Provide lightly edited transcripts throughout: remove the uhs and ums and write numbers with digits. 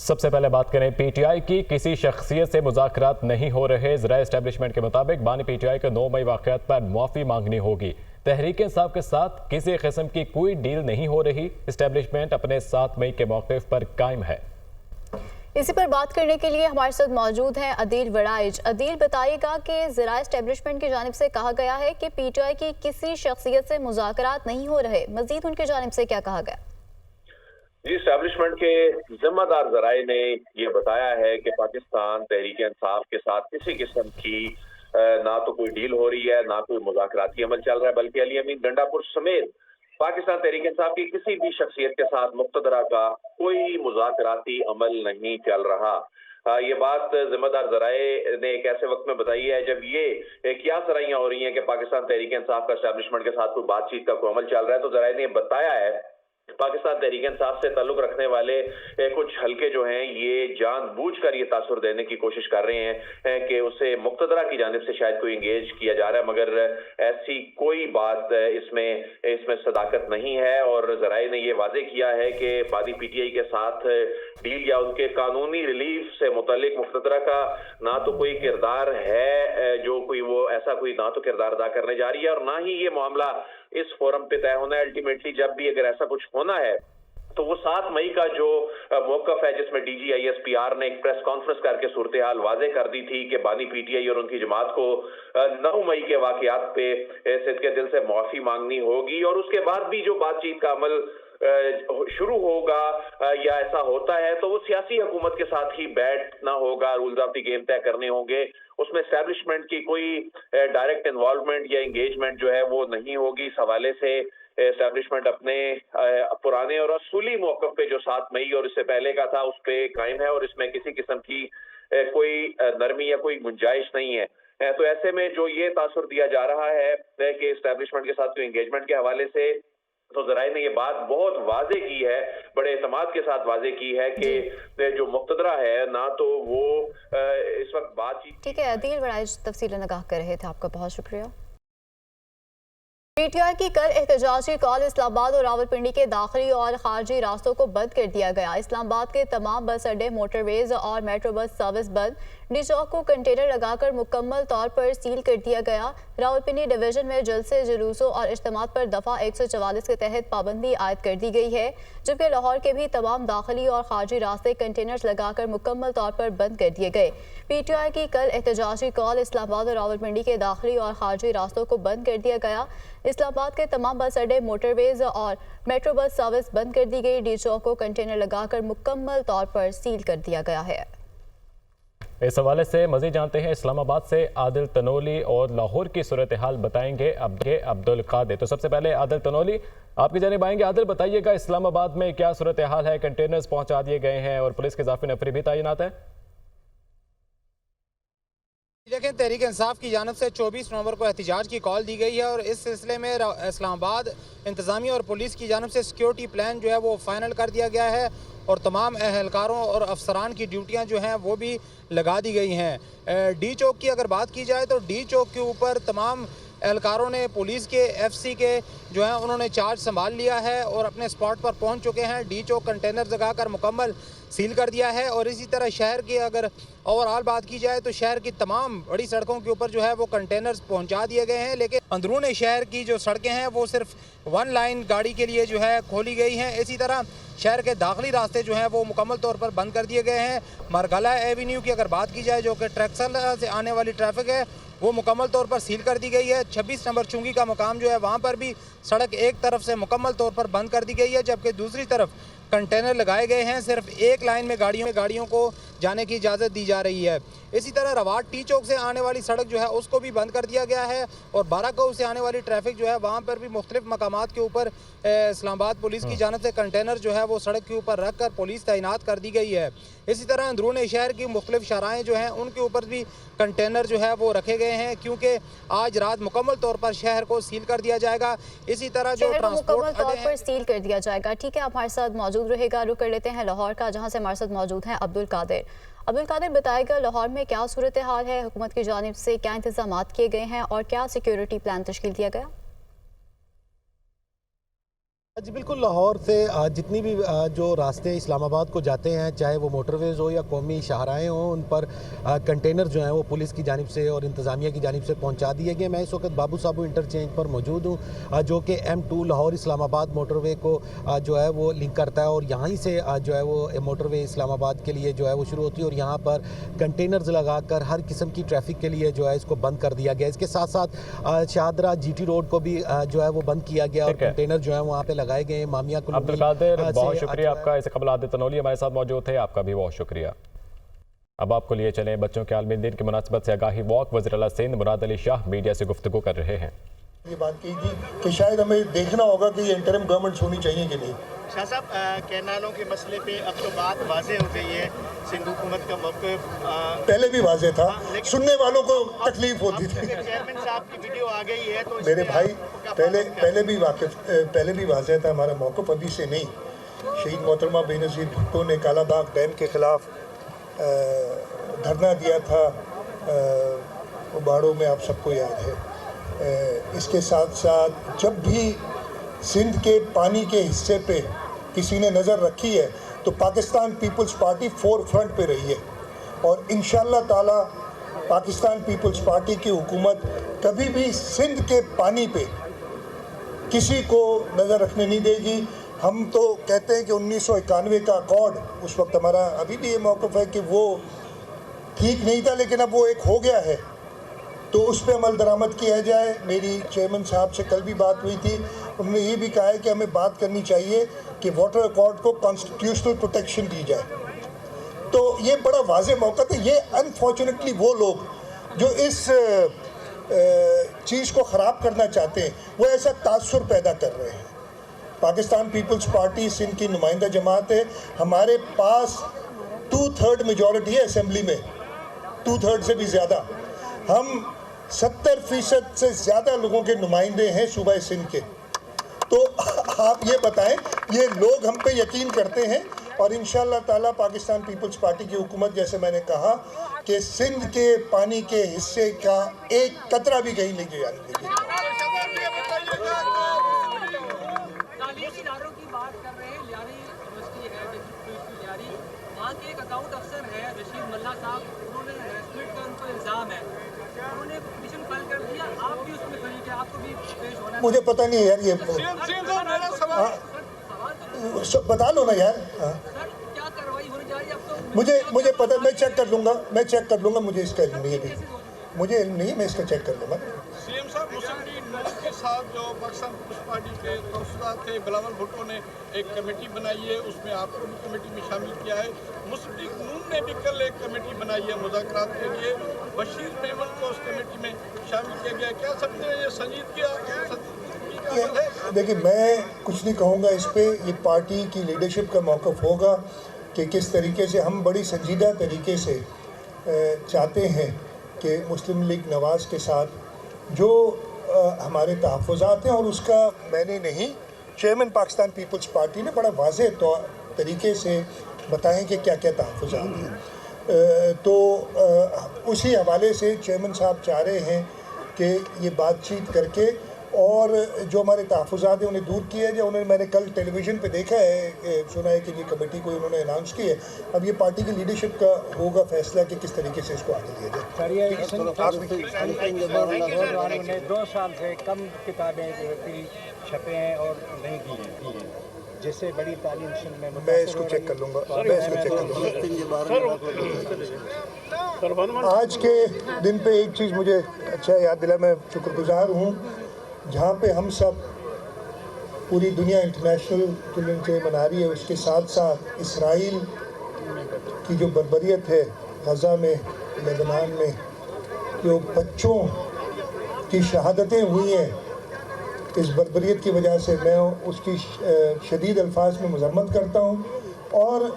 سب سے پہلے بات کریں پی ٹی آئی کی۔ کسی شخصیت سے مذاکرات نہیں ہو رہے۔ ذرائع اسٹیبلشمنٹ کے مطابق بانی پی ٹی آئی کے 9 مئی واقعات پر معافی مانگنی ہوگی۔ تحریک انصاف کے ساتھ کسی قسم کی کوئی ڈیل نہیں ہو رہی۔ اسٹیبلشمنٹ اپنے 7 مئی کے موقف پر قائم ہے۔ اسی پر بات کرنے کے لیے ہمارے ساتھ موجود ہیں عدیل وڑائچ۔ عدیل، بتائیے گا کہ ذرائع اسٹیبلشمنٹ کی جانب سے کہا گیا ہے کہ پی ٹی آئی کی کسی شخصیت سے مذاکرات نہیں ہو رہے، مزید ان کی جانب سے کیا کہا گیا؟ جی، اسٹیبلشمنٹ کے ذمہ دار ذرائع نے یہ بتایا ہے کہ پاکستان تحریک انصاف کے ساتھ کسی قسم کی نہ تو کوئی ڈیل ہو رہی ہے، نہ کوئی مذاکراتی عمل چل رہا ہے، بلکہ علی امین ڈنڈا پور سمیت پاکستان تحریک انصاف کی کسی بھی شخصیت کے ساتھ مقتدرہ کا کوئی مذاکراتی عمل نہیں چل رہا۔ یہ بات ذمہ دار ذرائع نے ایک ایسے وقت میں بتائی ہے جب یہ کیا سرائیاں ہو رہی ہیں کہ پاکستان تحریک انصاف کا اسٹیبلشمنٹ کے ساتھ کوئی بات چیت کا کوئی عمل چل رہا ہے، تو ذرائع نے بتایا ہے پاکستان تحریک انصاف سے تعلق رکھنے والے کچھ حلقے جو ہیں یہ جان بوجھ کر یہ تاثر دینے کی کوشش کر رہے ہیں کہ اسے مقتدرہ کی جانب سے شاید کوئی انگیج کیا جا رہا ہے، مگر ایسی کوئی بات اس میں صداقت نہیں ہے۔ اور ذرائع نے یہ واضح کیا ہے کہ بانی پی ٹی آئی کے ساتھ ڈیل یا ان کے قانونی ریلیف سے متعلق مقتدرہ کا نہ تو کوئی کردار ہے جو کوئی وہ ایسا کوئی نہ تو کردار ادا کرنے جا رہی ہے، اور نہ ہی یہ معاملہ اس فورم پہ طے ہونا ہے۔ الٹیمیٹلی جب بھی اگر ایسا کچھ ہونا ہے تو وہ 7 مئی کا جو موقف ہے جس میں D G I S P R نے ایک پریس کانفرنس کر کے صورتحال واضح کر دی تھی کہ بانی پی ٹی آئی اور ان کی جماعت کو 9 مئی کے واقعات پہ صدقے دل سے معافی مانگنی ہوگی، اور اس کے بعد بھی جو بات چیت کا عمل شروع ہوگا یا ایسا ہوتا ہے تو وہ سیاسی حکومت کے ساتھ ہی بیٹھنا ہوگا، رولز آف دی گیم طے کرنے ہوں گے۔ اس میں اسٹیبلشمنٹ کی کوئی ڈائریکٹ انوالومنٹ یا انگیجمنٹ جو ہے وہ نہیں ہوگی۔ اس حوالے سے اسٹیبلشمنٹ اپنے پرانے اور اصولی موقف پہ جو 7 مئی اور اس سے پہلے کا تھا اس پہ قائم ہے، اور اس میں کسی قسم کی کوئی نرمی یا کوئی گنجائش نہیں ہے۔ تو ایسے میں جو یہ تاثر دیا جا رہا ہے کہ اسٹیبلشمنٹ کے ساتھ کوئی انگیجمنٹ کے حوالے سے، تو ذرائع نے یہ بات بہت واضح کی ہے، بڑے اعتماد کے ساتھ واضح کی ہے کہ جو مقتدرہ ہے نہ تو وہ اس وقت بات چیت۔ ٹھیک ہے عدیل وڑائچ تفصیل نگاہ کر رہے تھے، آپ کا بہت شکریہ۔ پی ٹی آئی کی کل احتجاجی کال اسلام آباد اور راولپنڈی کے داخلی اور خارجی راستوں کو بند کر دیا گیا۔ اسلام آباد کے تمام بس اڈے، موٹر ویز اور میٹرو بس سروس بند۔ ڈی چوک کو کنٹینر لگا کر مکمل طور پر سیل کر دیا گیا۔ راولپنڈی ڈویژن میں جلسے، جلوسوں اور اجتماعات پر دفعہ 144 کے تحت پابندی عائد کر دی گئی ہے، جبکہ لاہور کے بھی تمام داخلی اور خارجی راستے کنٹینرز لگا کر مکمل طور پر بند کر دیے گئے۔ پی ٹی آئی کی کل احتجاجی کال اسلام آباد اور راولپنڈی کے داخلی اور خارجی راستوں کو بند کر دیا گیا۔ اسلام آباد کے تمام بس اڈے، موٹر ویز اور میٹرو بس سروس بند کر دی گئی۔ ڈی چوک کو کنٹینر لگا کر مکمل طور پر سیل کر دیا گیا ہے۔ اس حوالے سے مزید جانتے ہیں اسلام آباد سے عادل تنولی اور لاہور کی صورتحال بتائیں گے عبدالقادر۔ تو سب سے پہلے عادل تنولی آپ کی جانب آئیں گے۔ عادل، بتائیے گا اسلام آباد میں کیا صورتحال ہے؟ کنٹینرز پہنچا دیے گئے ہیں اور پولیس کے اضافی نفری بھی تعینات ہے؟ دیکھیں، تحریک انصاف کی جانب سے 24 نومبر کو احتجاج کی کال دی گئی ہے، اور اس سلسلے میں اسلام آباد انتظامیہ اور پولیس کی جانب سے سیکیورٹی پلان جو ہے وہ فائنل کر دیا گیا ہے، اور تمام اہلکاروں اور افسران کی ڈیوٹیاں جو ہیں وہ بھی لگا دی گئی ہیں۔ ڈی چوک کی اگر بات کی جائے تو ڈی چوک کے اوپر تمام اہلکاروں نے، پولیس کے، ایف سی کے جو ہیں انہوں نے چارج سنبھال لیا ہے اور اپنے سپاٹ پر پہنچ چکے ہیں۔ ڈی چوک کنٹینر لگا کر مکمل سیل کر دیا ہے، اور اسی طرح شہر کی اگر اوورآل بات کی جائے تو شہر کی تمام بڑی سڑکوں کے اوپر جو ہے وہ کنٹینرز پہنچا دیے گئے ہیں، لیکن اندرون شہر کی جو سڑکیں ہیں وہ صرف 1 لائن گاڑی کے لیے جو ہے کھولی گئی ہیں۔ اسی طرح شہر کے داخلی راستے جو ہیں وہ مکمل طور پر بند کر دیے گئے ہیں۔ مرگلہ ایوینیو کی اگر بات کی جائے جو کہ ٹریکسل سے آنے والی ٹریفک ہے وہ مکمل طور پر سیل کر دی گئی ہے۔ 26 نمبر چنگی کا مقام جو ہے وہاں پر بھی سڑک ایک طرف سے مکمل طور پر بند کر دی گئی ہے، جبکہ دوسری طرف کنٹینر لگائے گئے ہیں۔ صرف ایک لائن میں گاڑیوں کو جانے کی اجازت دی جا رہی ہے۔ اسی طرح رواٹ ٹی چوک سے آنے والی سڑک جو ہے اس کو بھی بند کر دیا گیا ہے، اور بارہ گاؤں سے آنے والی ٹریفک جو ہے وہاں پر بھی مختلف مقامات کے اوپر اسلام آباد پولیس کی جانب سے کنٹینر جو ہے وہ سڑک کے اوپر رکھ کر پولیس تعینات کر دی گئی ہے۔ اسی طرح اندرون شہر کی مختلف شاہراہیں جو ہیں ان کے اوپر بھی کنٹینر جو ہے وہ رکھے گئے ہیں، کیونکہ آج رات مکمل طور پر شہر کو سیل کر دیا جائے گا۔ اسی طرح جو مکمل طور پر سیل کر دیا جائے گا۔ ٹھیک ہے، آپ ہمارے ساتھ موجود رہے گا۔ رخ کر لیتے ہیں لاہور کا، جہاں سے ہمارے ساتھ موجود ہیں عبدالقادر۔ عبدالقادر، بتائے گا لاہور میں کیا صورتحال ہے، حکومت کی جانب سے کیا انتظامات کیے گئے ہیں اور کیا سیکیورٹی پلان تشکیل دیا گیا؟ جی بالکل، لاہور سے جتنی بھی جو راستے اسلام آباد کو جاتے ہیں، چاہے وہ موٹر ویز ہو یا قومی شاہراہیں ہوں، ان پر کنٹینر جو ہیں وہ پولیس کی جانب سے اور انتظامیہ کی جانب سے پہنچا دیے گئے۔ میں اس وقت بابو صابو انٹرچینج پر موجود ہوں، جو کہ M2 لاہور اسلام آباد موٹر وے کو جو ہے وہ لنک کرتا ہے، اور یہاں ہی سے جو ہے وہ موٹر وے اسلام آباد کے لیے جو ہے وہ شروع ہوتی ہے، اور یہاں پر کنٹینرز لگا کر ہر قسم کی ٹریفک کے لیے جو ہے اس کو بند کر دیا گیا۔ اس کے ساتھ ساتھ شاہدرہ GT روڈ کو بھی جو ہے وہ بند کیا گیا، اور کنٹینر جو ہے وہاں پہ لگائے گئے۔ مامیہ عبدالقادر، بہت شکریہ آپ کا۔ اس سے قبل عادل تنولی ہمارے ساتھ موجود تھے، آپ کا بھی بہت شکریہ۔ اب آپ کو لیے چلیں بچوں کے عالمی دن کی مناسبت سے آگاہی واک۔ وزیر اعلیٰ سندھ مراد علی شاہ میڈیا سے گفتگو کر رہے ہیں۔ یہ بات کی تھی کہ شاید ہمیں دیکھنا ہوگا کہ یہ انٹرم گورنمنٹس ہونی چاہیے کہ نہیں۔ شاہ صاحب، کینالوں کے مسئلے پہ اب تو بات واضح ہو گئی ہے، سندھ حکومت کا موقف پہلے بھی واضح تھا، سننے والوں کو تکلیف ہوتی تھی۔ چیئرمین صاحب کی ویڈیو آ گئی ہے تو میرے بھائی پہلے بھی واضح تھا ہمارا موقف، ابھی سے نہیں۔ شہید محترمہ بے نظیر بھٹو نے کالا باغ ڈیم کے خلاف دھرنا دیا تھا، باڑوں میں، آپ سب کو یاد ہے۔ اس کے ساتھ ساتھ جب بھی سندھ کے پانی کے حصے پہ کسی نے نظر رکھی ہے تو Pakistan Peoples Party forefront پہ رہی ہے، اور انشاءاللہ تعالی پاکستان پیپلز پارٹی کی حکومت کبھی بھی سندھ کے پانی پہ کسی کو نظر رکھنے نہیں دے گی۔ ہم تو کہتے ہیں کہ 1991 کا اکارڈ، اس وقت ہمارا ابھی بھی یہ موقف ہے کہ وہ ٹھیک نہیں تھا، لیکن اب وہ ایک ہو گیا ہے تو اس پہ عمل درآمد کیا جائے۔ میری چیئرمین صاحب سے کل بھی بات ہوئی تھی، انہوں نے یہ بھی کہا ہے کہ ہمیں بات کرنی چاہیے کہ واٹر اکارڈ کو کانسٹیٹیوشنل پروٹیکشن دی جائے۔ تو یہ بڑا واضح موقع تھا۔ یہ انفارچونیٹلی وہ لوگ جو اس چیز کو خراب کرنا چاہتے ہیں، وہ ایسا تاثر پیدا کر رہے ہیں۔ پاکستان پیپلز پارٹی سندھ کی نمائندہ جماعت ہے، ہمارے پاس 2/3 میجورٹی ہے اسمبلی میں، 2/3 سے بھی زیادہ۔ ہم 70% سے زیادہ لوگوں کے نمائندے ہیں صوبہ سندھ کے۔ تو آپ یہ بتائیں، یہ لوگ ہم پہ یقین کرتے ہیں، اور انشاءاللہ تعالیٰ پاکستان پیپلز پارٹی کی حکومت، جیسے میں نے کہا کہ سندھ کے پانی کے حصے کا ایک قطرہ بھی کہیں نہیں جانے دے گی۔ تعلیمی اداروں کی بات کر رہے ہیں، لیاری یونیورسٹی ہے، لیاری، وہاں کے ایک اکاؤنٹ افسر ہے رشید ملا صاحب، انہوں نے ہیراسمنٹ کا ان کو الزام ہے، انہوں نے پٹیشن فائل کر دیا، آپ بھی اس میں شریک ہیں، آپ کو بھی پیش ہونا ہے۔ مجھے پتہ نہیں ہے یار، یہ بتا لو نا یار۔ کیا کارروائی ہونے جا رہی ہے اب تو؟ مجھے پتہ، میں چیک کر لوں گا، مجھے اس کا علم نہیں ہے، مجھے علم نہیں ہے، میں اس کا چیک کر لوں گا۔ سی ایم صاحب، مسلم لیگ نون کے ساتھ جو پاکستان پیپلز پارٹی کے تحفظات تھے، بلاول بھٹو نے ایک کمیٹی بنائی ہے، اس میں آپ کو بھی کمیٹی میں شامل کیا ہے۔ مسلم لیگ نون نے بھی کل ایک کمیٹی بنائی ہے مذاکرات کے لیے، بشیر میمن کو اس کمیٹی میں شامل کیا گیا ہے۔ کیا سمجھتے ہیں یہ سنجیدگی کا عمل ہے؟ دیکھیں، میں کچھ نہیں کہوں گا اس پہ، یہ پارٹی کی لیڈرشپ کا موقف ہوگا کہ کس طریقے سے ہم بڑی سنجیدہ طریقے سے چاہتے ہیں کہ مسلم لیگ نواز کے ساتھ جو ہمارے تحفظات ہیں، اور اس کا میں نے نہیں، چیئرمین پاکستان پیپلز پارٹی نے بڑا واضح طریقے سے بتائیں کہ کیا کیا تحفظات ہیں۔ تو اسی حوالے سے چیئرمین صاحب چاہ رہے ہیں کہ یہ بات چیت کر کے اور جو ہمارے تحفظات ہیں انہیں دور کیا جائے۔ میں نے کل ٹیلی ویژن پہ دیکھا ہے، سنا ہے کہ یہ کمیٹی کو انہوں نے اناؤنس کی ہے۔ اب یہ پارٹی کی لیڈرشپ کا ہوگا فیصلہ کہ کس طریقے سے اس کو آگے لیا جائے۔ نے 2 سال سے کم کتابیں چھپے ہیں اور نہیں کی ہیں، جس سے بڑی تعلیم سندھ میں اس کو چیک کر لوں گا، آج کے دن پہ ایک چیز مجھے اچھا یاد دلا، میں شکر گزار ہوں، جہاں پہ ہم سب پوری دنیا انٹرنیشنل چلڈرن ڈے منا رہی ہے، اس کے ساتھ ساتھ اسرائیل کی جو بربریت ہے غزہ میں، لبنان میں، جو بچوں کی شہادتیں ہوئی ہیں اس بربریت کی وجہ سے، میں اس کی شدید الفاظ میں مذمت کرتا ہوں، اور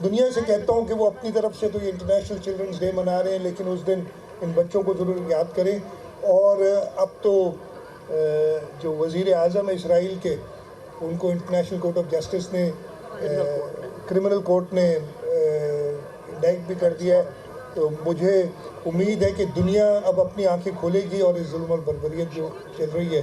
دنیا سے کہتا ہوں کہ وہ اپنی طرف سے تو یہ انٹرنیشنل چلڈرنز ڈے منا رہے ہیں، لیکن اس دن ان بچوں کو ضرور یاد کریں۔ اور اب تو جو وزیر اعظم ہے اسرائیل کے، ان کو انٹرنیشنل کورٹ آف جسٹس نے، کرمنل کورٹ نے انڈائٹ بھی کر دیا ہے۔ تو مجھے امید ہے کہ دنیا اب اپنی آنکھیں کھولے گی اور اس ظلم اور بربریت جو چل رہی ہے